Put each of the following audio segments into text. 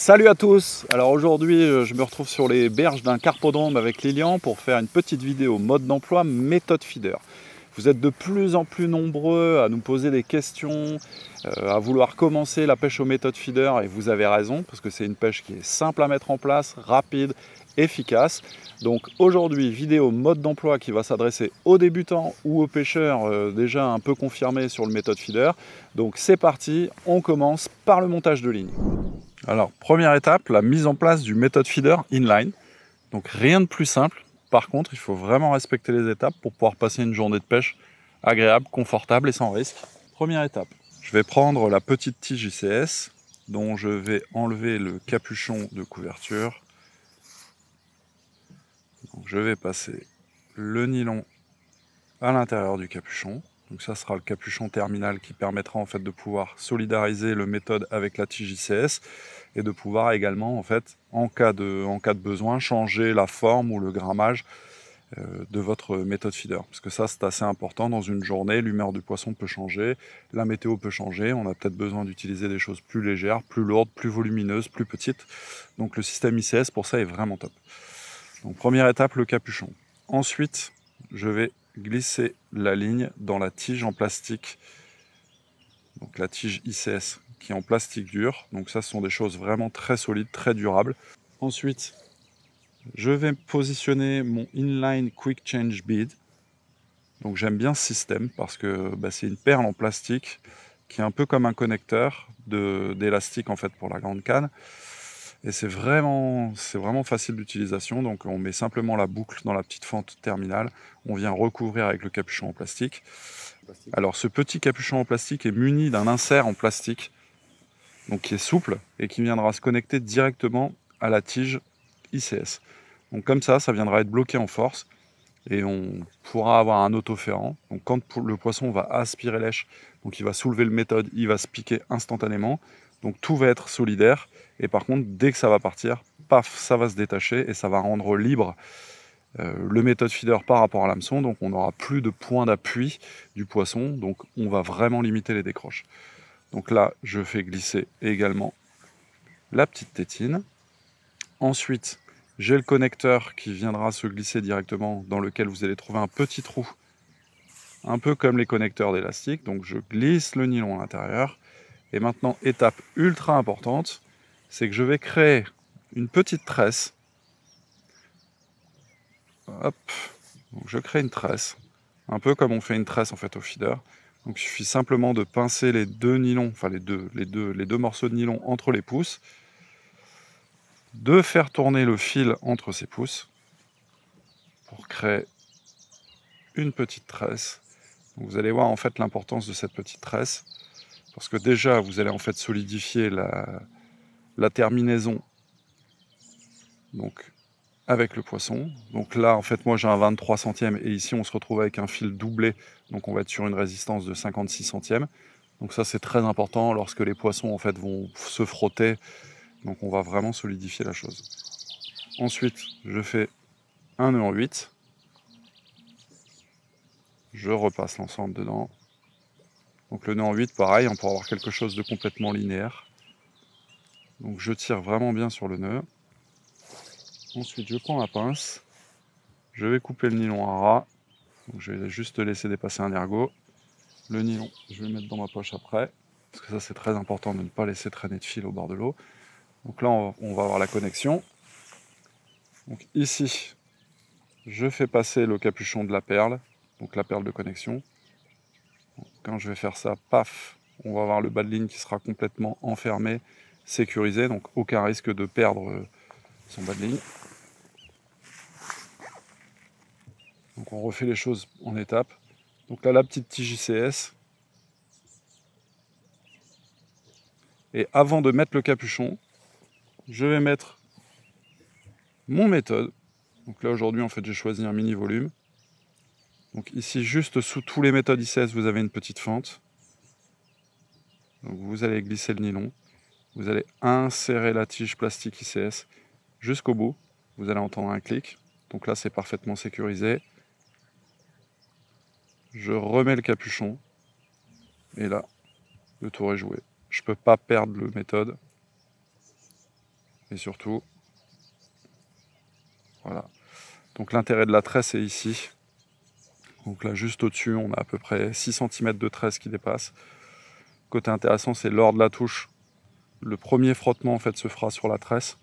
Salut à tous. Alors aujourd'hui je me retrouve sur les berges d'un carpodrome avec Lilian pour faire une petite vidéo mode d'emploi méthode feeder. Vous êtes de plus en plus nombreux à nous poser des questions, à vouloir commencer la pêche aux méthodes feeder, et vous avez raison parce que c'est une pêche qui est simple à mettre en place, rapide, efficace. Donc aujourd'hui vidéo mode d'emploi qui va s'adresser aux débutants ou aux pêcheurs déjà un peu confirmés sur le méthode feeder. Donc c'est parti, on commence par le montage de ligne. Alors, première étape, la mise en place du méthode feeder inline. Donc rien de plus simple. Par contre, il faut vraiment respecter les étapes pour pouvoir passer une journée de pêche agréable, confortable et sans risque. Première étape, je vais prendre la petite tige ICS dont je vais enlever le capuchon de couverture. Donc, je vais passer le nylon à l'intérieur du capuchon. Donc ça sera le capuchon terminal qui permettra en fait de pouvoir solidariser le méthode avec la tige ICS et de pouvoir également en fait en cas de besoin changer la forme ou le grammage de votre méthode feeder. Parce que ça c'est assez important dans une journée, l'humeur du poisson peut changer, la météo peut changer, on a peut-être besoin d'utiliser des choses plus légères, plus lourdes, plus volumineuses, plus petites. Donc le système ICS pour ça est vraiment top. Donc première étape, le capuchon. Ensuite, je vais glisser la ligne dans la tige en plastique, donc la tige ICS qui est en plastique dur. Donc ça, ce sont des choses vraiment très solides, très durables. Ensuite, je vais d'épositionner mon inline quick change bead. Donc j'aime bien ce système parce que c'est une perle en plastique qui est un peu comme un connecteur d'élastique en fait pour la grande canne. Et c'est vraiment facile d'utilisation. Donc on met simplement la boucle dans la petite fente terminale. On vient recouvrir avec le capuchon en plastique. Alors ce petit capuchon en plastique est muni d'un insert en plastique, donc qui est souple et qui viendra se connecter directement à la tige ICS. Donc comme ça viendra être bloqué en force et on pourra avoir un autoférant. Donc quand le poisson va aspirer lèche, donc il va soulever le méthode, il va se piquer instantanément. Donc tout va être solidaire. Et par contre, dès que ça va partir, paf, ça va se détacher et ça va rendre libre le méthode feeder par rapport à l'hameçon. Donc on n'aura plus de point d'appui du poisson. Donc on va vraiment limiter les décroches. Donc là, je fais glisser également la petite tétine. Ensuite, j'ai le connecteur qui viendra se glisser directement, dans lequel vous allez trouver un petit trou, un peu comme les connecteurs d'élastique. Donc je glisse le nylon à l'intérieur. Et maintenant, étape ultra importante, c'est que je vais créer une petite tresse. Hop, donc je crée une tresse, un peu comme on fait une tresse en fait au feeder. Donc il suffit simplement de pincer les deux nylons, enfin les deux morceaux de nylon entre les pouces, de faire tourner le fil entre ces pouces pour créer une petite tresse. Donc vous allez voir en fait l'importance de cette petite tresse, parce que déjà vous allez en fait solidifier la terminaison donc avec le poisson. Donc là en fait moi j'ai un 23 centièmes et ici on se retrouve avec un fil doublé, donc on va être sur une résistance de 56 centièmes. Donc ça c'est très important lorsque les poissons en fait vont se frotter, donc on va vraiment solidifier la chose. Ensuite je fais un nœud en 8, je repasse l'ensemble dedans. Donc le nœud en 8 pareil, on peut avoir quelque chose de complètement linéaire. Donc je tire vraiment bien sur le nœud. Ensuite je prends la pince, je vais couper le nylon à ras. Donc je vais juste laisser dépasser un ergot. Le nylon, je vais le mettre dans ma poche après, parce que ça c'est très important de ne pas laisser traîner de fil au bord de l'eau. Donc là on va avoir la connexion. Donc ici, je fais passer le capuchon de la perle, donc la perle de connexion. Donc, quand je vais faire ça, paf, on va avoir le bas de ligne qui sera complètement enfermé, sécurisé, donc aucun risque de perdre son bas de ligne. Donc on refait les choses en étapes. Donc là, la petite tige ICS. Et avant de mettre le capuchon, je vais mettre mon méthode. Donc là, aujourd'hui, en fait, j'ai choisi un mini volume. Donc ici, juste sous tous les méthodes ICS, vous avez une petite fente. Donc vous allez glisser le nylon. Vous allez insérer la tige plastique ICS jusqu'au bout. Vous allez entendre un clic. Donc là, c'est parfaitement sécurisé. Je remets le capuchon. Et là, le tour est joué. Je ne peux pas perdre le méthode. Et surtout, voilà. Donc l'intérêt de la tresse est ici. Donc là, juste au-dessus, on a à peu près 6 cm de tresse qui dépasse. Côté intéressant, c'est lors de la touche. Le premier frottement en fait se fera sur la tresse.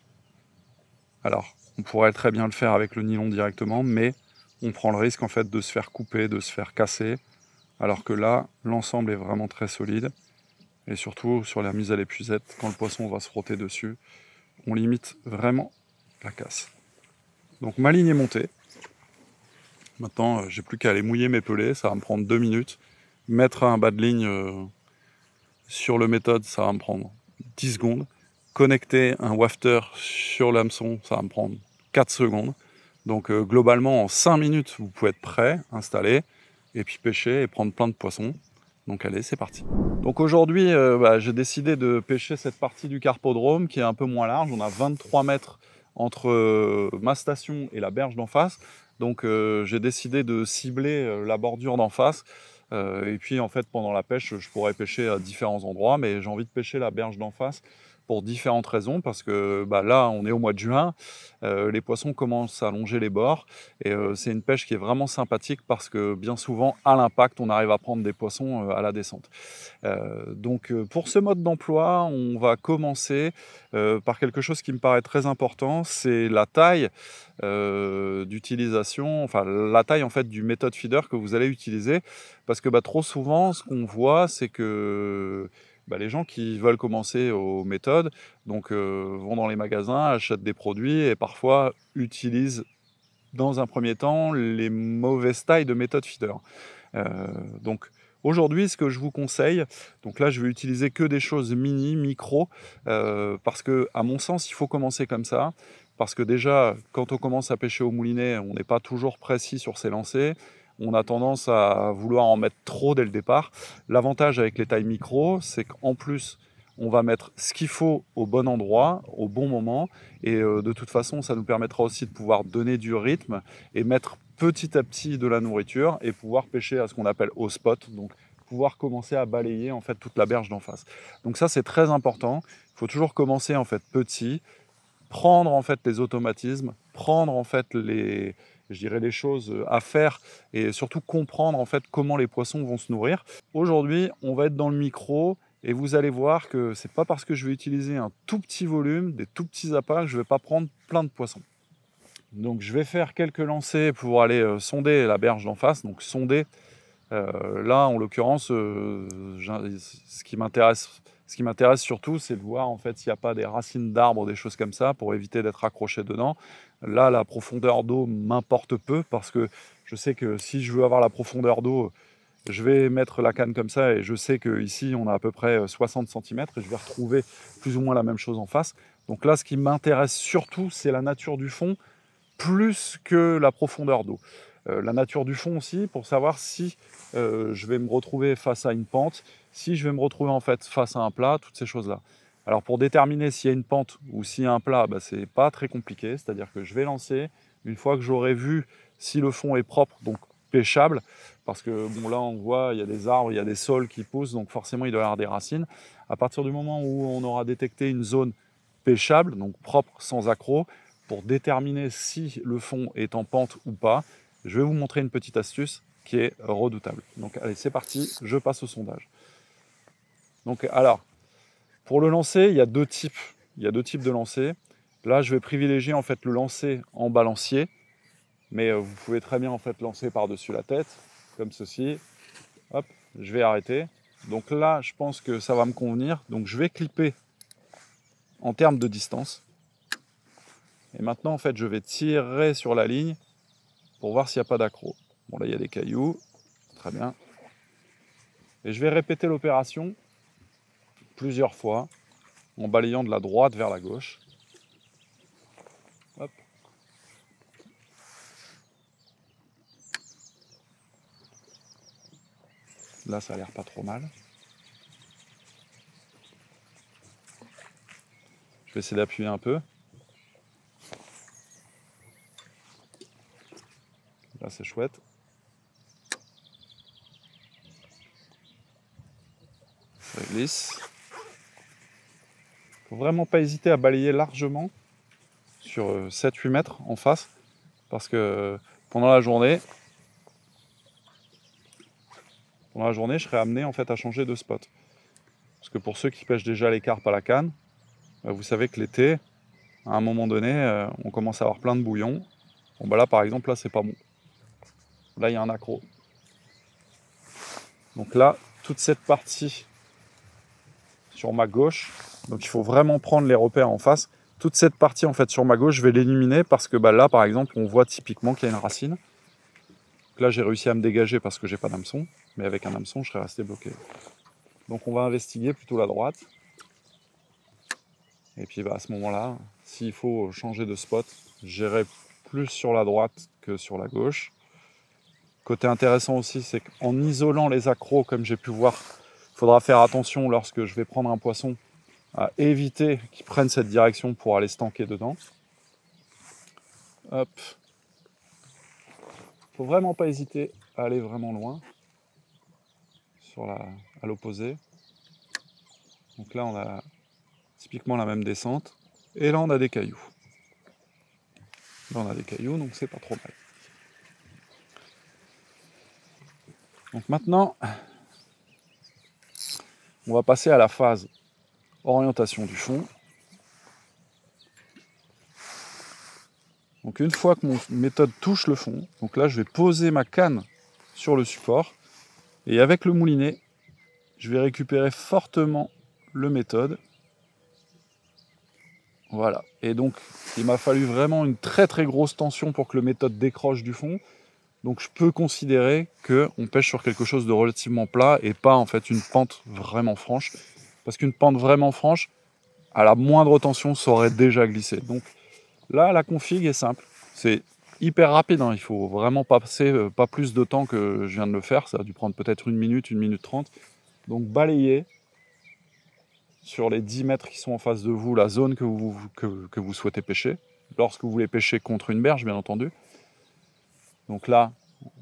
Alors, on pourrait très bien le faire avec le nylon directement, mais on prend le risque en fait de se faire couper, de se faire casser. Alors que là, l'ensemble est vraiment très solide. Et surtout, sur la mise à l'épuisette, quand le poisson va se frotter dessus, on limite vraiment la casse. Donc ma ligne est montée. Maintenant, j'ai plus qu'à aller mouiller mes pelets, ça va me prendre 2 minutes. Mettre un bas de ligne sur le méthode, ça va me prendre 10 secondes. Connecter un wafter sur l'hameçon, ça va me prendre 4 secondes. Donc globalement, en 5 minutes, vous pouvez être prêt, installé, et puis pêcher et prendre plein de poissons. Donc allez, c'est parti. Donc aujourd'hui, j'ai décidé de pêcher cette partie du carpodrome qui est un peu moins large. On a 23 mètres entre ma station et la berge d'en face. Donc j'ai décidé de cibler la bordure d'en face. Et puis en fait, pendant la pêche, je pourrais pêcher à différents endroits, mais j'ai envie de pêcher la berge d'en face pour différentes raisons, parce que là, on est au mois de juin, les poissons commencent à longer les bords, et c'est une pêche qui est vraiment sympathique, parce que bien souvent, à l'impact, on arrive à prendre des poissons à la descente. Donc pour ce mode d'emploi, on va commencer par quelque chose qui me paraît très important, c'est la taille d'utilisation, enfin la taille en fait du méthode feeder que vous allez utiliser, parce que trop souvent, ce qu'on voit, c'est que les gens qui veulent commencer aux méthodes vont dans les magasins, achètent des produits et parfois utilisent dans un premier temps les mauvaises tailles de méthode feeder. Donc aujourd'hui, ce que je vous conseille, donc là je vais utiliser que des choses mini, micro, parce que à mon sens, il faut commencer comme ça, parce que déjà, quand on commence à pêcher au moulinet, on n'est pas toujours précis sur ses lancers. On a tendance à vouloir en mettre trop dès le départ. L'avantage avec les tailles micro, c'est qu'en plus, on va mettre ce qu'il faut au bon endroit, au bon moment. Et de toute façon, ça nous permettra aussi de pouvoir donner du rythme et mettre petit à petit de la nourriture et pouvoir pêcher à ce qu'on appelle au spot. Donc pouvoir commencer à balayer en fait toute la berge d'en face. Donc ça, c'est très important. Il faut toujours commencer en fait petit, prendre en fait les automatismes, prendre en fait les choses à faire et surtout comprendre en fait comment les poissons vont se nourrir. Aujourd'hui, on va être dans le micro et vous allez voir que c'est pas parce que je vais utiliser un tout petit volume, des tout petits appâts, que je vais pas prendre plein de poissons. Donc je vais faire quelques lancers pour aller sonder la berge d'en face. Donc sonder, là en l'occurrence, ce qui m'intéresse surtout, c'est de voir en fait s'il n'y a pas des racines d'arbres, des choses comme ça, pour éviter d'être accroché dedans. Là, la profondeur d'eau m'importe peu, parce que je sais que si je veux avoir la profondeur d'eau, je vais mettre la canne comme ça, et je sais qu'ici on a à peu près 60 cm, et je vais retrouver plus ou moins la même chose en face. Donc là, ce qui m'intéresse surtout, c'est la nature du fond, plus que la profondeur d'eau. La nature du fond aussi, pour savoir si je vais me retrouver face à une pente, si je vais me retrouver en fait face à un plat, toutes ces choses-là. Alors pour déterminer s'il y a une pente ou s'il y a un plat, c'est pas très compliqué, c'est-à-dire que je vais lancer, une fois que j'aurai vu si le fond est propre, donc pêchable, parce que là on voit, il y a des arbres, il y a des sols qui poussent, donc forcément il doit y avoir des racines. À partir du moment où on aura détecté une zone pêchable, donc propre, sans accroc, pour déterminer si le fond est en pente ou pas, je vais vous montrer une petite astuce qui est redoutable. Donc allez, c'est parti, je passe au sondage. Donc alors, pour le lancer, il y a deux types de lancer. Là, je vais privilégier en fait le lancer en balancier, mais vous pouvez très bien en fait lancer par-dessus la tête, comme ceci. Hop, je vais arrêter. Donc là, je pense que ça va me convenir. Donc je vais clipper en termes de distance. Et maintenant, en fait, je vais tirer sur la ligne pour voir s'il n'y a pas d'accroc. Bon, là, il y a des cailloux. Très bien. Et je vais répéter l'opération plusieurs fois en balayant de la droite vers la gauche. Hop. Là, ça a l'air pas trop mal. Je vais essayer d'appuyer un peu. Là, c'est chouette. Ça glisse. Faut vraiment pas hésiter à balayer largement sur 7-8 mètres en face, parce que pendant la journée, je serai amené en fait à changer de spot. Parce que pour ceux qui pêchent déjà les carpes à la canne, vous savez que l'été, à un moment donné, on commence à avoir plein de bouillons. Bon bah là par exemple, là c'est pas bon. Là il y a un accro. Donc là, toute cette partie sur ma gauche, donc il faut vraiment prendre les repères en face. Toute cette partie en fait sur ma gauche, je vais l'éliminer parce que bah, là par exemple, on voit typiquement qu'il y a une racine. Donc là j'ai réussi à me dégager parce que j'ai pas d'hameçon, mais avec un hameçon, je serais resté bloqué. Donc on va investiguer plutôt la droite. Et puis bah, à ce moment-là, s'il faut changer de spot, j'irai plus sur la droite que sur la gauche. Côté intéressant aussi, c'est qu'en isolant les accros, comme j'ai pu voir, il faudra faire attention lorsque je vais prendre un poisson à éviter qu'il prenne cette direction pour aller se tanker dedans. Hop. Faut vraiment pas hésiter à aller vraiment loin à l'opposé. Donc là, on a typiquement la même descente. Et là, on a des cailloux. Là, on a des cailloux, donc c'est pas trop mal. Donc maintenant, on va passer à la phase orientation du fond. Donc une fois que mon méthode touche le fond, donc là, je vais poser ma canne sur le support. Et avec le moulinet, je vais récupérer fortement le méthode. Voilà. Et donc, il m'a fallu vraiment une très très grosse tension pour que le méthode décroche du fond. Donc, je peux considérer qu'on pêche sur quelque chose de relativement plat et pas en fait une pente vraiment franche. Parce qu'une pente vraiment franche, à la moindre tension, ça aurait déjà glissé. Donc là, la config est simple. C'est hyper rapide. Hein. Il faut vraiment pas passer pas plus de temps que je viens de le faire. Ça a dû prendre peut-être 1 minute, 1 minute 30. Donc, balayer sur les 10 mètres qui sont en face de vous, la zone que vous souhaitez pêcher, lorsque vous voulez pêcher contre une berge, bien entendu. Donc là,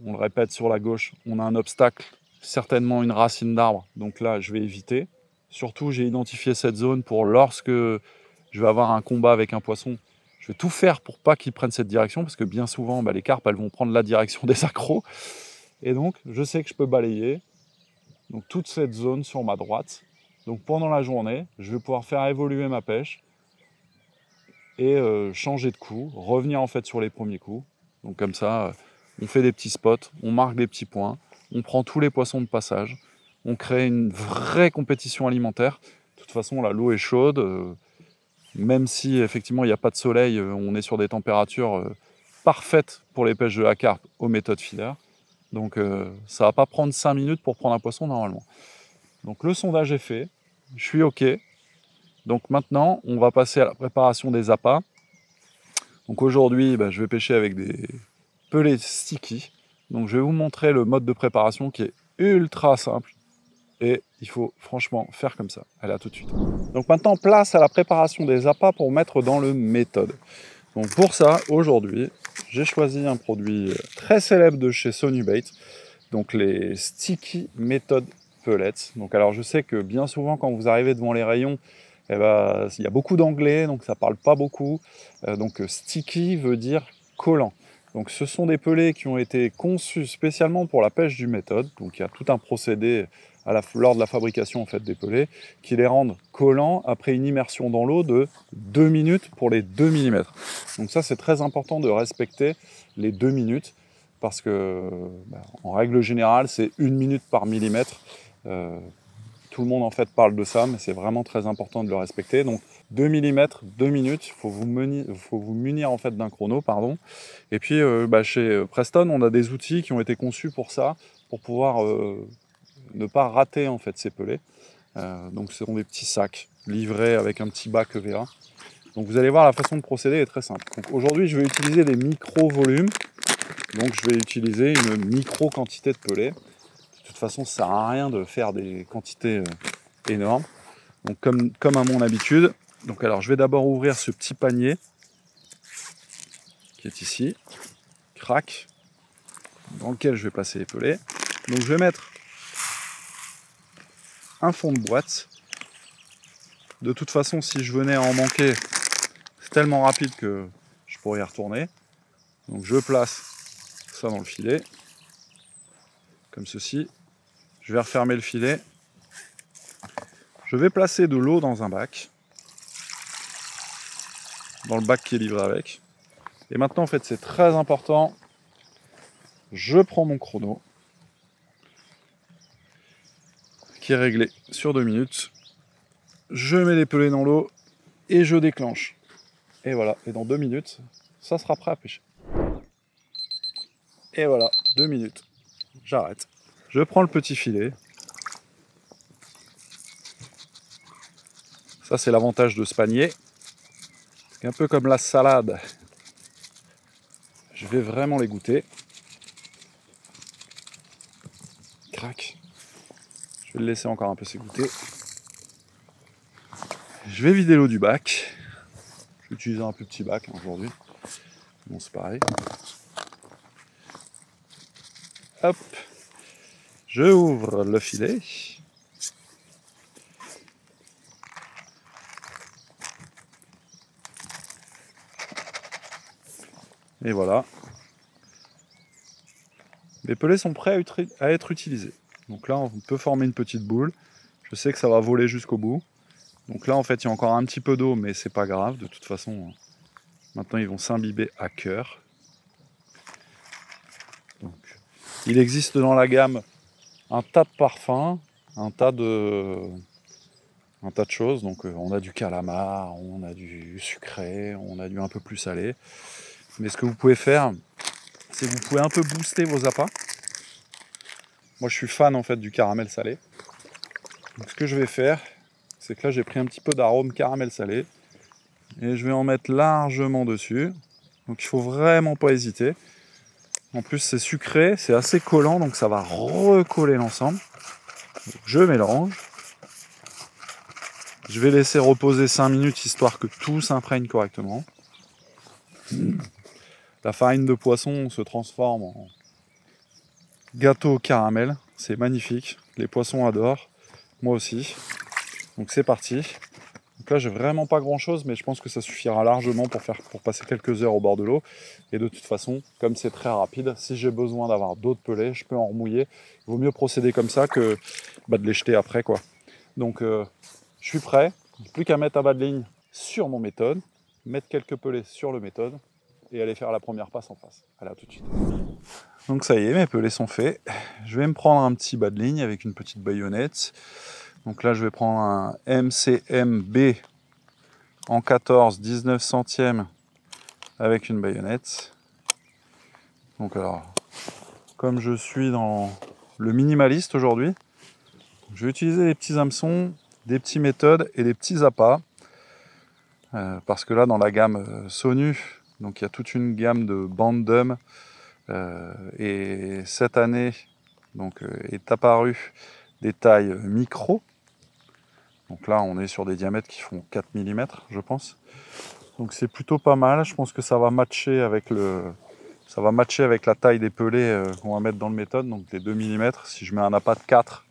on le répète, sur la gauche, on a un obstacle, certainement une racine d'arbre, donc là, je vais éviter. Surtout, j'ai identifié cette zone pour lorsque je vais avoir un combat avec un poisson, je vais tout faire pour pas qu'il prenne cette direction, parce que bien souvent, bah, les carpes, elles vont prendre la direction des accros. Et donc, je sais que je peux balayer donc, toute cette zone sur ma droite. Donc pendant la journée, je vais pouvoir faire évoluer ma pêche et changer de coup, revenir en fait sur les premiers coups. Donc comme ça, on fait des petits spots, on marque des petits points, on prend tous les poissons de passage, on crée une vraie compétition alimentaire. De toute façon, là, l'eau est chaude, même si effectivement il n'y a pas de soleil, on est sur des températures parfaites pour les pêches de la carpe aux méthodes filaires. Donc ça ne va pas prendre 5 minutes pour prendre un poisson normalement. Donc le sondage est fait. Je suis OK. Donc maintenant, on va passer à la préparation des appâts. Donc aujourd'hui, je vais pêcher avec des pelets sticky. Donc je vais vous montrer le mode de préparation qui est ultra simple. Et il faut franchement faire comme ça. Allez, à tout de suite. Donc maintenant, place à la préparation des appâts pour mettre dans le méthode. Donc pour ça, aujourd'hui, j'ai choisi un produit très célèbre de chez Sonubait. Donc les Sticky Method Pellets. Donc alors je sais que bien souvent quand vous arrivez devant les rayons, il y a beaucoup d'anglais, donc ça parle pas beaucoup. Donc sticky veut dire collant. Donc ce sont des pellets qui ont été conçus spécialement pour la pêche du méthode. Donc il y a tout un procédé lors de la fabrication en fait, des pellets qui les rendent collants après une immersion dans l'eau de 2 minutes pour les 2 mm. Donc ça c'est très important de respecter les 2 minutes parce que en règle générale c'est 1 minute par millimètre. Tout le monde en fait parle de ça, mais c'est vraiment très important de le respecter. Donc 2 mm, 2 minutes, il faut vous munir en fait d'un chrono, pardon. Et puis chez Preston, on a des outils qui ont été conçus pour ça, pour pouvoir ne pas rater en fait ces pellets. Donc ce sont des petits sacs livrés avec un petit bac EVA. Donc vous allez voir, la façon de procéder est très simple. Donc aujourd'hui, je vais utiliser des micro-volumes. Donc je vais utiliser une micro-quantité de pellets. De toute façon, ça ne sert à rien de faire des quantités énormes. Donc comme à mon habitude, donc alors je vais d'abord ouvrir ce petit panier qui est ici, crac, dans lequel je vais placer les pellets. Donc je vais mettre un fond de boîte. De toute façon, si je venais à en manquer, c'est tellement rapide que je pourrais y retourner. Donc je place ça dans le filet, comme ceci. Je vais refermer le filet. Je vais placer de l'eau dans un bac, dans le bac qui est livré avec. Et maintenant, en fait, c'est très important. Je prends mon chrono, qui est réglé sur 2 minutes. Je mets les pelets dans l'eau et je déclenche. Et voilà, et dans 2 minutes, ça sera prêt à pêcher. Et voilà, 2 minutes. J'arrête. Je prends le petit filet. Ça, c'est l'avantage de ce panier. C'est un peu comme la salade. Je vais vraiment les goûter. Crac. Je vais le laisser encore un peu s'égoutter. Je vais vider l'eau du bac. Je vais utiliser un plus petit bac aujourd'hui. Bon, c'est pareil. Hop. Je ouvre le filet. Et voilà. Les pelets sont prêts à être utilisés. Donc là, on peut former une petite boule. Je sais que ça va voler jusqu'au bout. Donc là, en fait, il y a encore un petit peu d'eau, mais c'est pas grave. De toute façon, maintenant, ils vont s'imbiber à cœur. Donc, il existe dans la gamme un tas de parfums, un tas de choses. Donc, on a du calamar, on a du sucré, on a du un peu plus salé. Mais ce que vous pouvez faire, c'est que vous pouvez un peu booster vos appâts. Moi, je suis fan en fait du caramel salé. Donc, ce que je vais faire, c'est que là, j'ai pris un petit peu d'arôme caramel salé et je vais en mettre largement dessus. Donc, il faut vraiment pas hésiter. En plus, c'est sucré, c'est assez collant, donc ça va recoller l'ensemble. Je mélange. Je vais laisser reposer 5 minutes histoire que tout s'imprègne correctement. La farine de poisson se transforme en gâteau au caramel. C'est magnifique. Les poissons adorent. Moi aussi. Donc c'est parti. Donc là, j'ai vraiment pas grand chose, mais je pense que ça suffira largement pour passer quelques heures au bord de l'eau. Et de toute façon, comme c'est très rapide, si j'ai besoin d'avoir d'autres pelets, je peux en remouiller. Il vaut mieux procéder comme ça que de les jeter après, quoi. Donc je suis prêt. Plus qu'à mettre à bas de ligne sur mon méthode, mettre quelques pelets sur le méthode et aller faire la première passe en face. Allez, à tout de suite. Donc ça y est, mes pelets sont faits. Je vais me prendre un petit bas de ligne avec une petite baïonnette. Donc là, je vais prendre un MCMB en 14, 19 centièmes avec une baïonnette. Donc alors, comme je suis dans le minimaliste aujourd'hui, je vais utiliser des petits hameçons, des petits méthodes et des petits appâts. Parce que là, dans la gamme Sonu, donc il y a toute une gamme de Bandum. Et cette année, donc, est apparu des tailles micro. Donc là, on est sur des diamètres qui font 4 mm, je pense. Donc c'est plutôt pas mal. Je pense que ça va matcher avec la taille des pelets qu'on va mettre dans le méthode. Donc les 2 mm. Si je mets un appât de 4,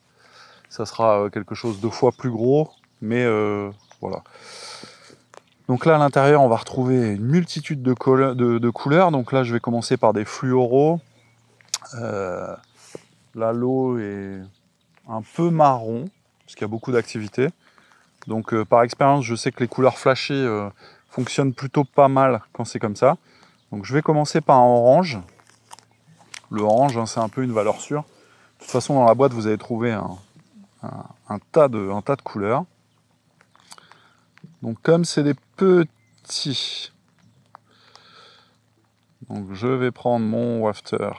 ça sera quelque chose 2 fois plus gros. Mais voilà. Donc là, à l'intérieur, on va retrouver une multitude de couleurs. Donc là, je vais commencer par des fluoraux. Là, l'eau est un peu marron, parce qu'il y a beaucoup d'activité. Donc par expérience, je sais que les couleurs flashées fonctionnent plutôt pas mal quand c'est comme ça. Donc je vais commencer par un orange. Le orange, hein, c'est un peu une valeur sûre. De toute façon, dans la boîte, vous allez trouver un tas de couleurs. Donc comme c'est des petits, donc je vais prendre mon wafter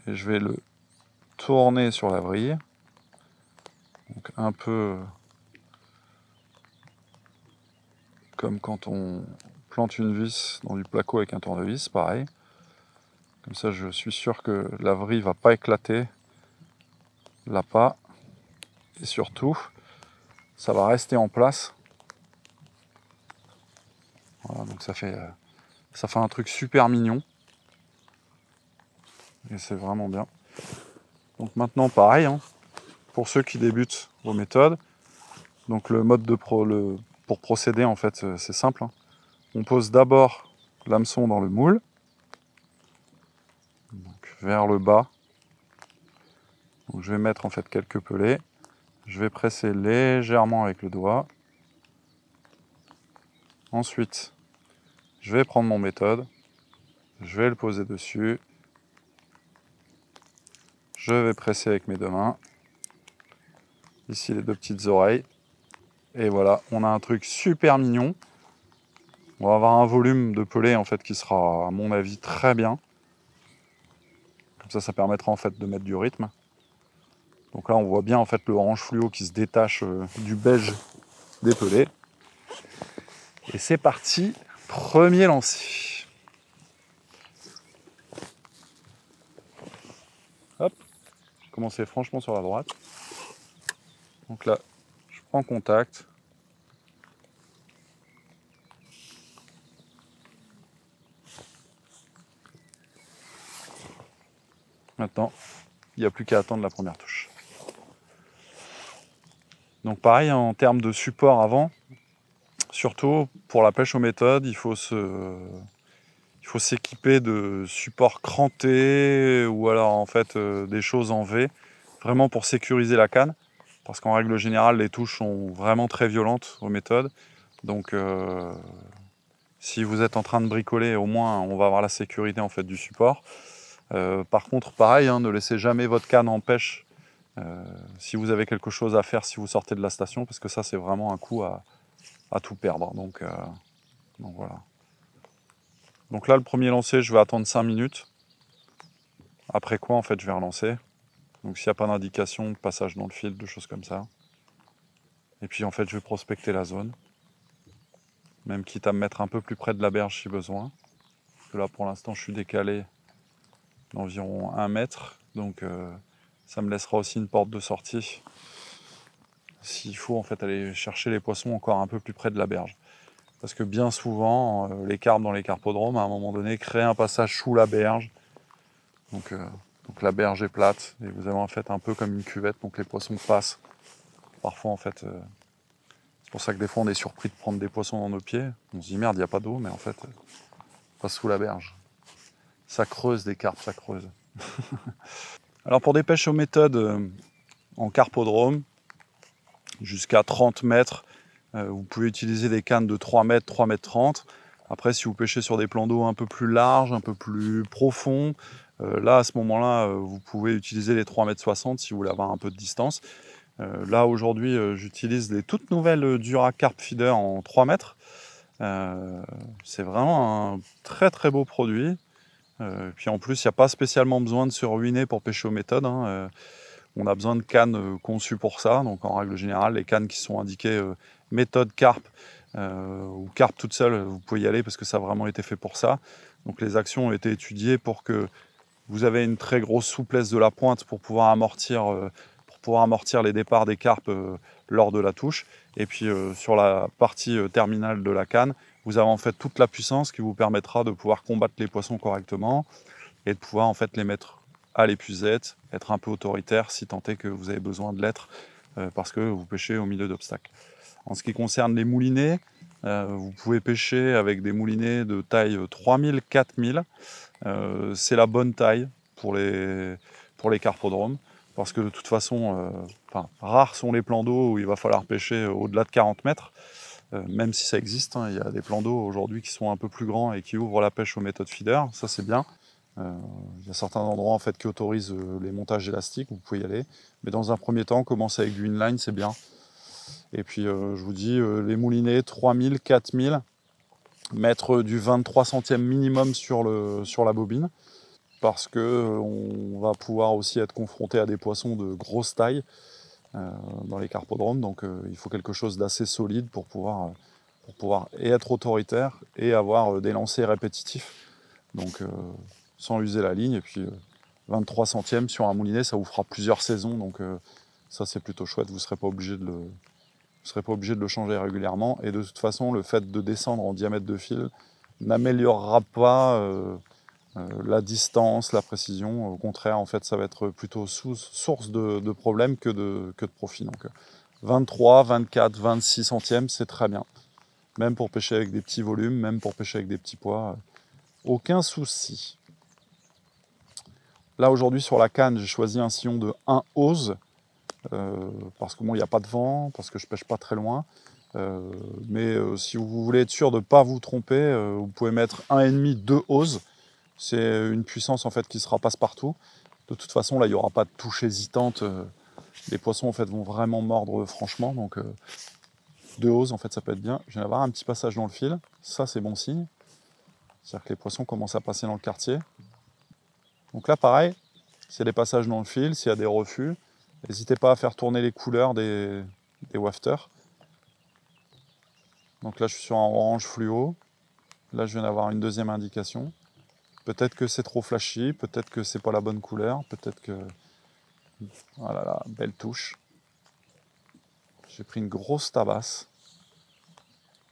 et je vais le tourner sur la vrille. Donc un peu comme quand on plante une vis dans du placo avec un tournevis, pareil. Comme ça, je suis sûr que la vrille va pas éclater l'appât. Et surtout, ça va rester en place. Voilà, donc ça fait un truc super mignon. Et c'est vraiment bien. Donc maintenant, pareil, hein, pour ceux qui débutent vos méthodes. Donc le pour procéder, en fait, c'est simple, hein. On pose d'abord l'hameçon dans le moule, donc vers le bas. Donc je vais mettre en fait quelques pelets. Je vais presser légèrement avec le doigt. Ensuite, je vais prendre mon méthode. Je vais le poser dessus. Je vais presser avec mes deux mains. Ici les deux petites oreilles. Et voilà, on a un truc super mignon. On va avoir un volume de pelés en fait qui sera à mon avis très bien. Comme ça permettra en fait de mettre du rythme. Donc là on voit bien en fait le orange fluo qui se détache du beige des pelés. Et c'est parti, premier lancer. Hop, j'ai commencé franchement sur la droite. Donc là, je prends contact. Maintenant, il n'y a plus qu'à attendre la première touche. Donc pareil, en termes de support avant, surtout pour la pêche aux méthodes, il faut s'équiper de supports crantés ou alors en fait des choses en V, vraiment pour sécuriser la canne. Parce qu'en règle générale, les touches sont vraiment très violentes aux méthodes. Donc si vous êtes en train de bricoler, au moins on va avoir la sécurité en fait du support. Par contre, pareil, hein, ne laissez jamais votre canne en pêche si vous avez quelque chose à faire si vous sortez de la station, parce que ça c'est vraiment un coup à tout perdre. Donc voilà. Donc là, le premier lancer, je vais attendre 5 minutes. Après quoi, en fait, je vais relancer. Donc s'il n'y a pas d'indication de passage dans le fil, de choses comme ça. Et puis en fait, je vais prospecter la zone. Même quitte à me mettre un peu plus près de la berge si besoin. Parce que là, pour l'instant, je suis décalé d'environ 1 mètre. Donc ça me laissera aussi une porte de sortie. S'il faut en fait aller chercher les poissons encore un peu plus près de la berge. Parce que bien souvent, les carpes dans les carpodromes, à un moment donné, créent un passage sous la berge. Donc la berge est plate et vous avez en fait un peu comme une cuvette, donc les poissons passent. Parfois en fait, c'est pour ça que des fois on est surpris de prendre des poissons dans nos pieds. On se dit merde, il n'y a pas d'eau, mais en fait, passe sous la berge. Ça creuse des carpes, ça creuse. Alors pour des pêches aux méthodes en carpodrome, jusqu'à 30 mètres, vous pouvez utiliser des cannes de 3 mètres, 3 mètres 30. Après, si vous pêchez sur des plans d'eau un peu plus larges, un peu plus profonds, là, à ce moment-là, vous pouvez utiliser les 3 mètres 60 si vous voulez avoir un peu de distance. Là, aujourd'hui, j'utilise les toutes nouvelles Dura-Carp Feeder en 3 mètres. C'est vraiment un très très beau produit. Puis en plus, il n'y a pas spécialement besoin de se ruiner pour pêcher aux méthodes, hein. On a besoin de cannes conçues pour ça. Donc en règle générale, les cannes qui sont indiquées méthode carpe ou carpe toute seule, vous pouvez y aller parce que ça a vraiment été fait pour ça. Donc les actions ont été étudiées pour que vous avez une très grosse souplesse de la pointe pour pouvoir amortir les départs des carpes lors de la touche. Et puis sur la partie terminale de la canne, vous avez en fait toute la puissance qui vous permettra de pouvoir combattre les poissons correctement et de pouvoir en fait les mettre à l'épuisette, être un peu autoritaire si tant est que vous avez besoin de l'être parce que vous pêchez au milieu d'obstacles. En ce qui concerne les moulinets, vous pouvez pêcher avec des moulinets de taille 3000-4000. C'est la bonne taille pour les carpodromes parce que de toute façon, rares sont les plans d'eau où il va falloir pêcher au-delà de 40 mètres. Même si ça existe, hein, il y a des plans d'eau aujourd'hui qui sont un peu plus grands et qui ouvrent la pêche aux méthodes feeder, ça c'est bien. Il y a certains endroits en fait qui autorisent les montages élastiques, vous pouvez y aller. Mais dans un premier temps, commencer avec du inline, c'est bien. Et puis je vous dis, les moulinets 3000, 4000, mettre du 23 centièmes minimum sur la bobine, parce que on va pouvoir aussi être confronté à des poissons de grosse taille dans les carpodromes. Donc il faut quelque chose d'assez solide pour pouvoir et être autoritaire et avoir des lancers répétitifs. Donc sans user la ligne. Et puis 23 centièmes sur un moulinet, ça vous fera plusieurs saisons. Donc ça c'est plutôt chouette, vous ne serez pas obligé de le changer régulièrement. Et de toute façon, le fait de descendre en diamètre de fil n'améliorera pas la distance, la précision. Au contraire, en fait, ça va être plutôt source de problèmes que de profit. Donc 23, 24, 26 centièmes, c'est très bien. Même pour pêcher avec des petits volumes, même pour pêcher avec des petits pois, aucun souci. Là aujourd'hui sur la canne, j'ai choisi un sillon de 1 ose, parce que bon, il n'y a pas de vent, parce que je pêche pas très loin. Mais si vous voulez être sûr de ne pas vous tromper, vous pouvez mettre 1,5, 2 oses. C'est une puissance en fait qui se rapasse partout. De toute façon, là, il n'y aura pas de touche hésitante. Les poissons en fait vont vraiment mordre franchement. Donc 2 oses, en fait, ça peut être bien. Je viens d'avoir un petit passage dans le fil. Ça, c'est bon signe. C'est-à-dire que les poissons commencent à passer dans le quartier. Donc là, pareil, s'il y a des passages dans le fil, s'il y a des refus, n'hésitez pas à faire tourner les couleurs des wafters. Donc là, je suis sur un orange fluo. Là, je viens d'avoir une deuxième indication. Peut-être que c'est trop flashy, peut-être que c'est pas la bonne couleur, peut-être que... Voilà, là, belle touche. J'ai pris une grosse tabasse.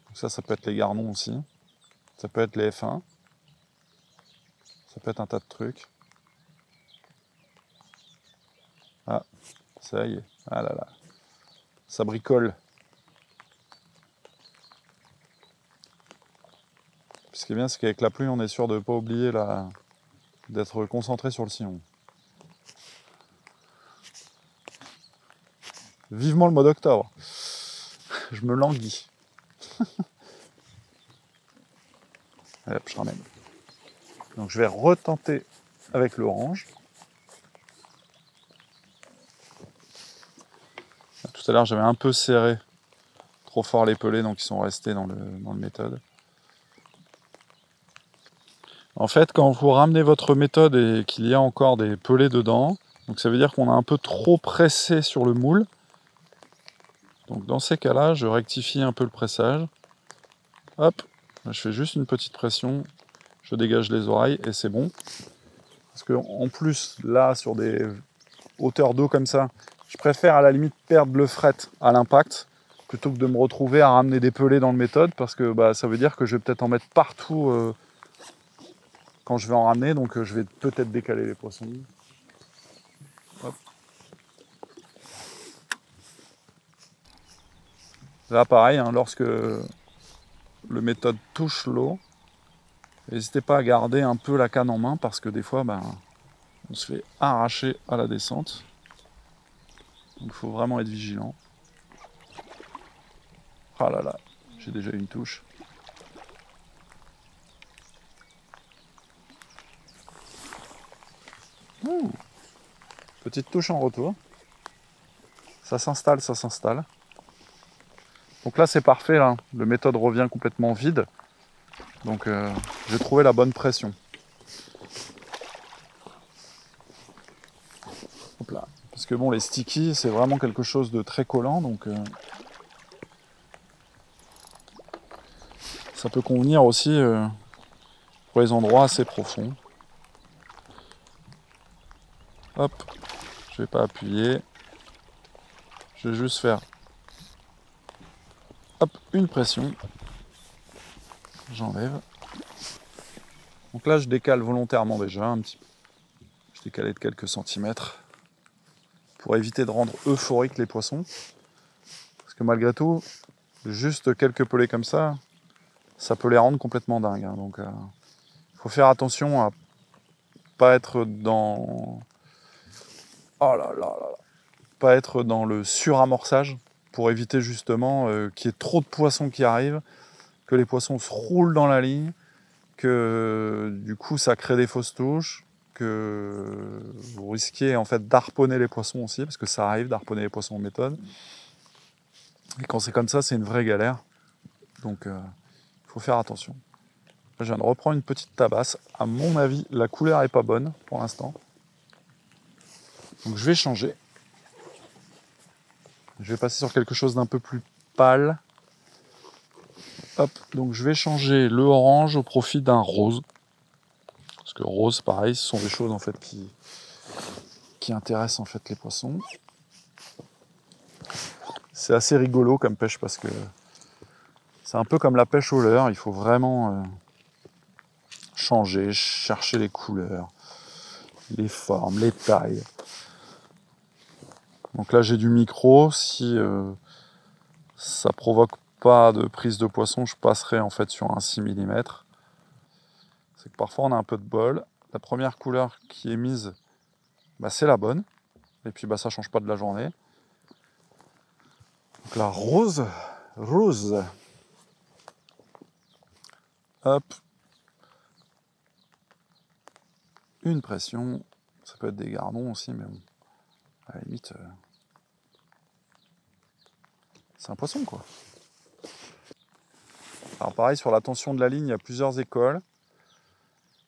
Donc ça peut être les garnons aussi. Ça peut être les F1. Ça peut être un tas de trucs. Ah, ça y est. Ah là là. Ça bricole. Ce qui est bien, c'est qu'avec la pluie, on est sûr de ne pas oublier d'être concentré sur le sillon. Vivement le mois d'octobre. Je me languis. Allez, hop, je ramène. Donc je vais retenter avec l'orange. Tout à l'heure, j'avais un peu serré trop fort les pelés, donc ils sont restés dans le méthode. En fait, quand vous ramenez votre méthode et qu'il y a encore des pelés dedans, donc ça veut dire qu'on a un peu trop pressé sur le moule. Donc dans ces cas-là, je rectifie un peu le pressage. Hop, je fais juste une petite pression, je dégage les oreilles et c'est bon. Parce que en plus, là, sur des hauteurs d'eau comme ça, je préfère à la limite perdre le fret à l'impact plutôt que de me retrouver à ramener des pelés dans le méthode, parce que bah, ça veut dire que je vais peut-être en mettre partout quand je vais en ramener, donc je vais peut-être décaler les poissons. Hop. Là pareil, hein, lorsque le méthode touche l'eau, n'hésitez pas à garder un peu la canne en main, parce que des fois on se fait arracher à la descente. Donc il faut vraiment être vigilant. Ah là là, j'ai déjà une touche. Ouh. Petite touche en retour. Ça s'installe, ça s'installe. Donc là c'est parfait, là. Le méthode revient complètement vide. Donc j'ai trouvé la bonne pression. Hop là. Parce que bon, les stickies, c'est vraiment quelque chose de très collant, donc ça peut convenir aussi pour les endroits assez profonds. Hop, je vais pas appuyer. Je vais juste faire hop, une pression. J'enlève. Donc là, je décale volontairement déjà un petit peu. Je décale de quelques centimètres pour éviter de rendre euphorique les poissons. Parce que malgré tout, juste quelques pelés comme ça peut les rendre complètement dingues. Hein. Donc il faut faire attention à pas être dans... Oh là là là, pas être dans le suramorçage pour éviter justement qu'il y ait trop de poissons qui arrivent, que les poissons se roulent dans la ligne, que du coup ça crée des fausses touches, que vous risquez en fait d'harponner les poissons aussi, parce que ça arrive d'harponner les poissons en méthode. Et quand c'est comme ça, c'est une vraie galère. Donc il faut faire attention. Là, je viens de reprendre une petite tabasse. À mon avis, la couleur est pas bonne pour l'instant. Donc je vais changer. Je vais passer sur quelque chose d'un peu plus pâle. Hop, donc je vais changer le orange au profit d'un rose. Parce que rose, pareil, ce sont des choses en fait qui intéressent en fait les poissons. C'est assez rigolo comme pêche parce que c'est un peu comme la pêche au leurre. Il faut vraiment changer, chercher les couleurs, les formes, les tailles. Donc là j'ai du micro. Si ça provoque pas de prise de poisson, je passerai en fait sur un 6 mm. C'est que parfois on a un peu de bol. La première couleur qui est mise, bah, c'est la bonne. Et puis bah, ça change pas de la journée. Donc la rose. Hop. Une pression. Ça peut être des gardons aussi, mais bon. À la limite, c'est un poisson quoi. Alors pareil, sur la tension de la ligne, il y a plusieurs écoles.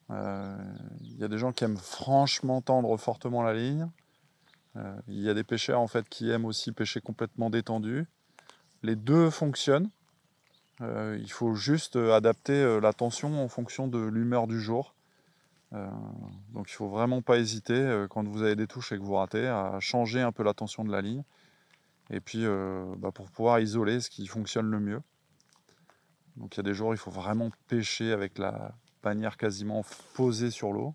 Il y a des gens qui aiment franchement tendre fortement la ligne. Il y a des pêcheurs en fait qui aiment aussi pêcher complètement détendu. Les deux fonctionnent. Il faut juste adapter la tension en fonction de l'humeur du jour. Donc il ne faut vraiment pas hésiter quand vous avez des touches et que vous ratez à changer un peu la tension de la ligne. Et puis pour pouvoir isoler ce qui fonctionne le mieux. Donc il y a des jours où il faut vraiment pêcher avec la bannière quasiment posée sur l'eau.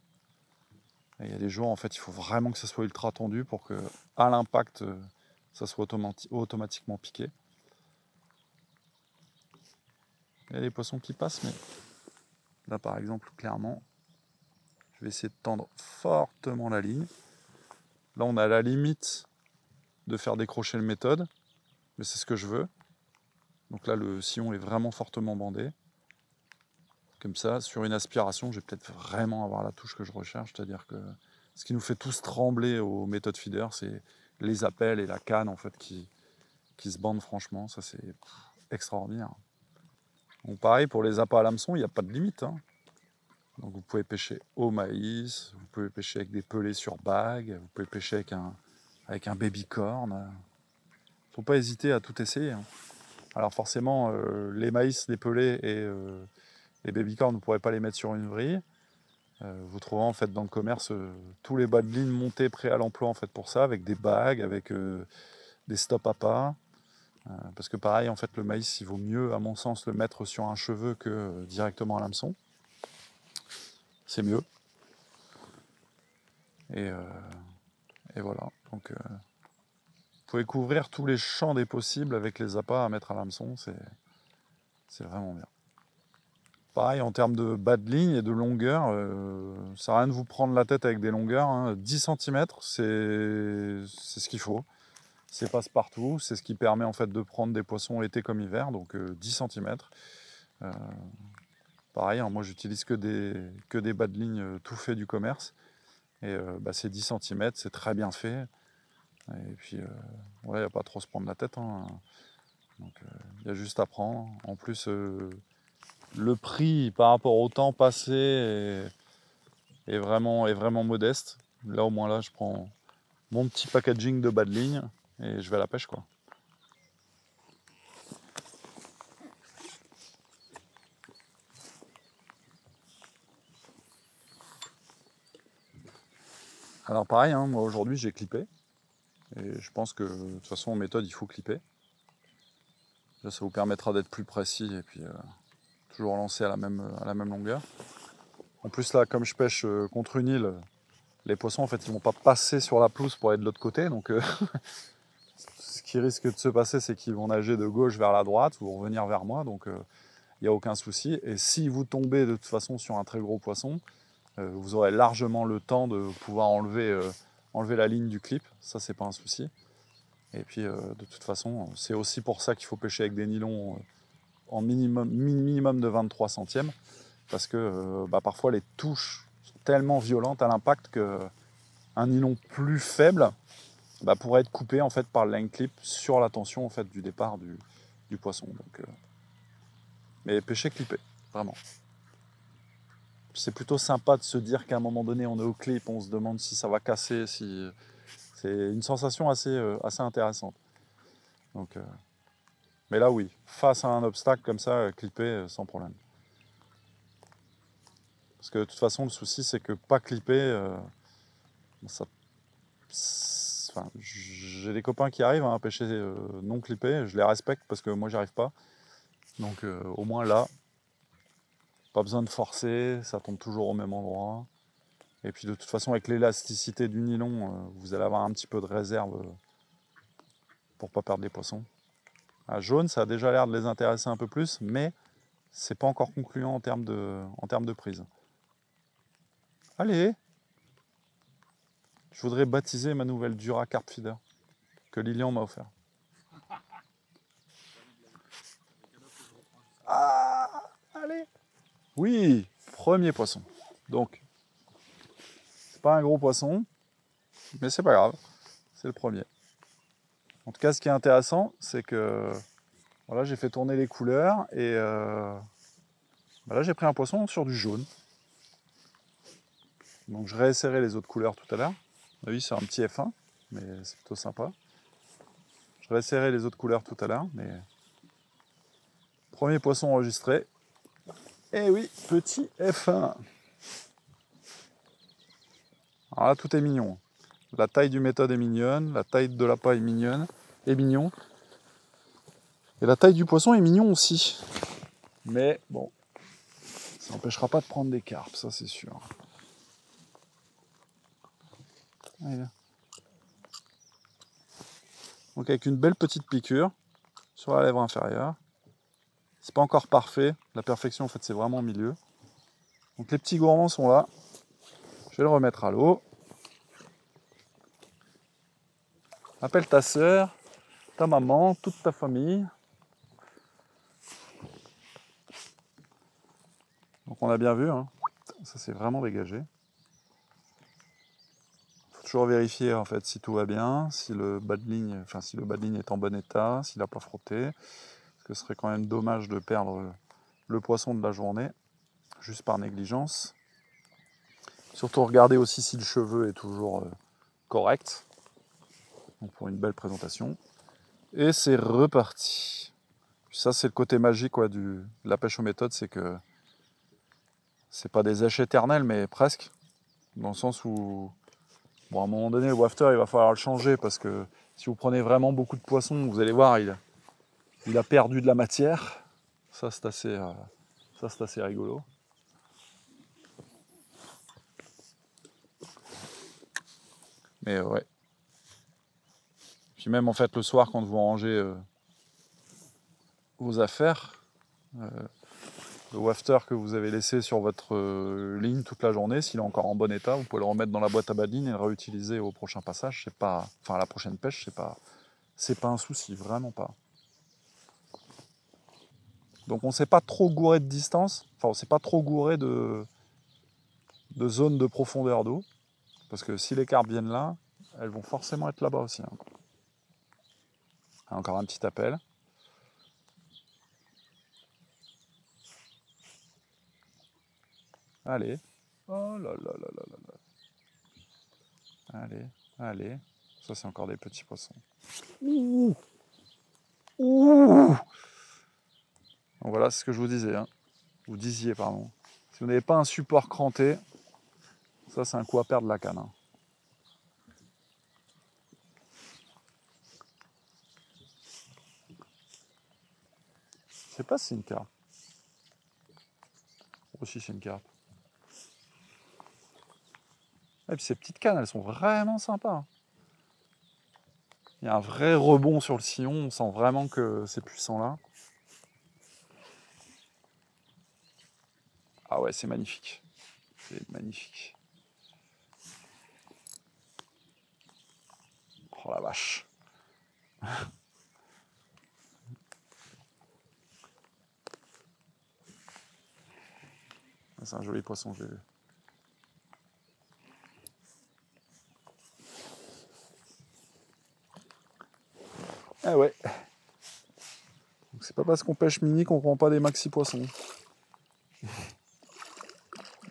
Et il y a des jours en fait il faut vraiment que ça soit ultra tendu pour que à l'impact ça soit automatiquement piqué. Il y a des poissons qui passent, mais là par exemple clairement je vais essayer de tendre fortement la ligne. Là on a la limite de faire décrocher le méthode, mais c'est ce que je veux. Donc là le sillon est vraiment fortement bandé. Comme ça, sur une aspiration, je vais peut-être vraiment avoir la touche que je recherche, c'est-à-dire que ce qui nous fait tous trembler aux méthodes feeder, c'est les appels et la canne en fait qui se bandent franchement, ça c'est extraordinaire. Donc pareil pour les appâts à l'hameçon, il n'y a pas de limite. Hein. Donc vous pouvez pêcher au maïs, vous pouvez pêcher avec des pelés sur bague, vous pouvez pêcher avec un baby corn. Il ne faut pas hésiter à tout essayer. Hein. Alors forcément, les maïs, les pelés et les baby corn, vous ne pourrez pas les mettre sur une vrille. Vous trouverez en fait dans le commerce tous les bas de ligne montés prêts à l'emploi en fait pour ça, avec des bagues, avec des stops à pas. Parce que pareil, en fait, le maïs, il vaut mieux, à mon sens, le mettre sur un cheveu que directement à l'hameçon. C'est mieux. Et voilà. Donc, vous pouvez couvrir tous les champs des possibles avec les appâts à mettre à l'hameçon. C'est vraiment bien. Pareil, en termes de bas de ligne et de longueur, ça sert à rien de vous prendre la tête avec des longueurs. Hein. 10 cm, c'est ce qu'il faut. C'est passe-partout, c'est ce qui permet en fait de prendre des poissons été comme hiver, donc 10 cm. Pareil, hein, moi j'utilise que des bas de ligne tout faits du commerce. Et c'est 10 cm, c'est très bien fait. Et puis, il n'y a pas trop à se prendre la tête. Hein. Donc, il y a juste à prendre. En plus, le prix par rapport au temps passé est vraiment modeste. Là, au moins, là, je prends mon petit packaging de bas de ligne et je vais à la pêche, quoi. Alors pareil, hein, moi aujourd'hui j'ai clippé. Et je pense que de toute façon en méthode il faut clipper. Là ça vous permettra d'être plus précis et puis toujours lancer à la même longueur. En plus là comme je pêche contre une île, les poissons en fait ils vont pas passer sur la pelouse pour aller de l'autre côté. Donc ce qui risque de se passer c'est qu'ils vont nager de gauche vers la droite ou revenir vers moi. Donc il n'y a aucun souci. Et si vous tombez de toute façon sur un très gros poisson, vous aurez largement le temps de pouvoir enlever la ligne du clip, ça c'est pas un souci. Et puis de toute façon, c'est aussi pour ça qu'il faut pêcher avec des nylons en minimum de 23 centièmes, parce que parfois les touches sont tellement violentes à l'impact qu'un nylon plus faible pourrait être coupé en fait par le line clip sur la tension en fait du départ du poisson. Donc, mais pêcher clippé, vraiment. C'est plutôt sympa de se dire qu'à un moment donné on est au clip, on se demande si ça va casser, si c'est une sensation assez intéressante. Donc, mais là oui, face à un obstacle comme ça, clipper sans problème. Parce que de toute façon le souci c'est que pas clipper, j'ai des copains qui arrivent à pêcher non clippé, je les respecte parce que moi j'y arrive pas. Donc au moins là, pas besoin de forcer, ça tombe toujours au même endroit. Et puis de toute façon avec l'élasticité du nylon, vous allez avoir un petit peu de réserve pour pas perdre les poissons. Ah, jaune, ça a déjà l'air de les intéresser un peu plus, mais c'est pas encore concluant en termes de prise. Allez! Je voudrais baptiser ma nouvelle Dura Carp Feeder que Lilian m'a offert. Ah! Allez! Oui! Premier poisson. Donc, c'est pas un gros poisson, mais c'est pas grave. C'est le premier. En tout cas, ce qui est intéressant, c'est que voilà, j'ai fait tourner les couleurs et là, j'ai pris un poisson sur du jaune. Donc, je réessayerai les autres couleurs tout à l'heure. Oui, c'est un petit F1, mais c'est plutôt sympa. Je réessayerai les autres couleurs tout à l'heure, mais premier poisson enregistré. Et oui, petit F1. Alors là, tout est mignon. La taille du méthode est mignonne, la taille de l'appât est mignonne, est mignon. Et la taille du poisson est mignon aussi. Mais bon, ça n'empêchera pas de prendre des carpes, ça c'est sûr. Allez. Donc avec une belle petite piqûre sur la lèvre inférieure. C'est pas encore parfait, la perfection en fait c'est vraiment au milieu. Donc les petits gourmands sont là. Je vais le remettre à l'eau. Appelle ta soeur, ta maman, toute ta famille. Donc on a bien vu, hein. Ça c'est vraiment dégagé. Il faut toujours vérifier en fait si tout va bien, si le bas de ligne, si le bas de ligne est en bon état, s'il n'a pas frotté. Parce que ce serait quand même dommage de perdre le poisson de la journée, juste par négligence. Surtout regarder aussi si le cheveu est toujours correct. Donc pour une belle présentation. Et c'est reparti. Ça c'est le côté magique de la pêche aux méthodes, c'est que c'est pas des échecs éternels, mais presque. Dans le sens où, bon, à un moment donné, le wafter, il va falloir le changer parce que si vous prenez vraiment beaucoup de poissons, vous allez voir, il a perdu de la matière. Ça, c'est assez rigolo. Mais ouais. Puis même, en fait, le soir, quand vous rangez vos affaires, le wafter que vous avez laissé sur votre ligne toute la journée, s'il est encore en bon état, vous pouvez le remettre dans la boîte à badine et le réutiliser au prochain passage. C'est pas, à la prochaine pêche, c'est pas un souci, vraiment pas. Donc on ne s'est pas trop gouré de distance, on ne s'est pas trop gouré de zone de profondeur d'eau, parce que si les carpes viennent là, elles vont forcément être là-bas aussi. Hein. Encore un petit appel. Allez. Oh là là là là là là. Allez, allez. Ça, c'est encore des petits poissons. Ouh. Ouh. Donc voilà, c'est ce que je vous disais. Hein. Vous disiez, pardon. Si vous n'avez pas un support cranté, ça, c'est un coup à perdre la canne. Hein. Je sais pas si c'est une carpe. Aussi, c'est une carpe. Et puis ces petites cannes, elles sont vraiment sympas. Hein. Il y a un vrai rebond sur le sillon, on sent vraiment que c'est puissant là. Ah ouais, c'est magnifique. C'est magnifique. Oh la vache. C'est un joli poisson, j'ai vu. Ah ouais. Donc c'est pas parce qu'on pêche mini qu'on prend pas des maxi poissons.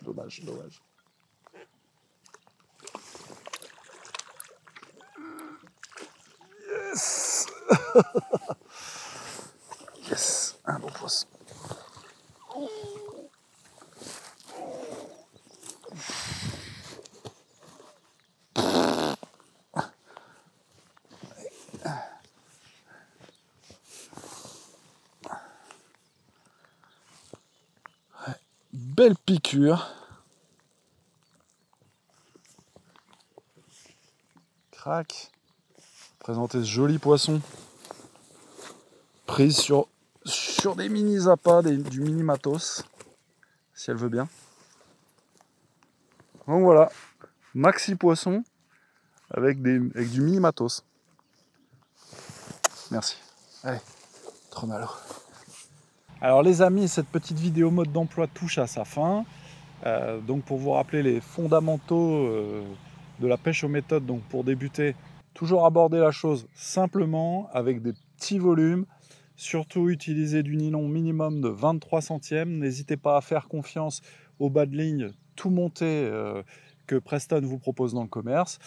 Dommage, dommage. Yes. Yes, un bon poisson. Belle piqûre. Crac. Présenter ce joli poisson. prise sur des mini appâts, du mini matos, si elle veut bien. Donc voilà, maxi poisson avec du mini matos. Merci. Allez, trop malo. Alors les amis, cette petite vidéo mode d'emploi touche à sa fin. Donc pour vous rappeler les fondamentaux de la pêche aux méthodes, donc pour débuter, toujours aborder la chose simplement avec des petits volumes, surtout utiliser du nylon minimum de 23 centièmes, n'hésitez pas à faire confiance au bas de ligne tout monté que Preston vous propose dans le commerce.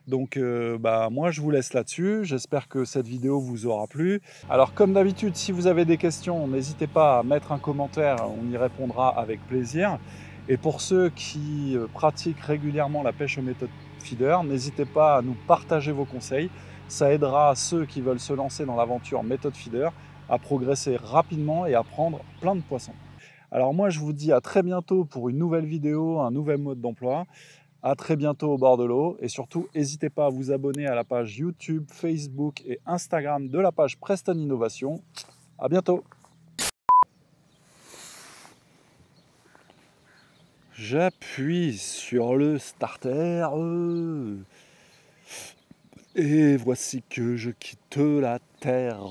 Donc moi je vous laisse là-dessus, j'espère que cette vidéo vous aura plu. Alors comme d'habitude, si vous avez des questions, n'hésitez pas à mettre un commentaire, on y répondra avec plaisir. Et pour ceux qui pratiquent régulièrement la pêche aux méthodes feeder, n'hésitez pas à nous partager vos conseils. Ça aidera ceux qui veulent se lancer dans l'aventure méthode feeder à progresser rapidement et à prendre plein de poissons. Alors moi je vous dis à très bientôt pour une nouvelle vidéo, un nouvel mode d'emploi. À très bientôt au bord de l'eau et surtout n'hésitez pas à vous abonner à la page YouTube, Facebook et Instagram de la page Preston Innovation. À bientôt. J'appuie sur le starter et voici que je quitte la terre.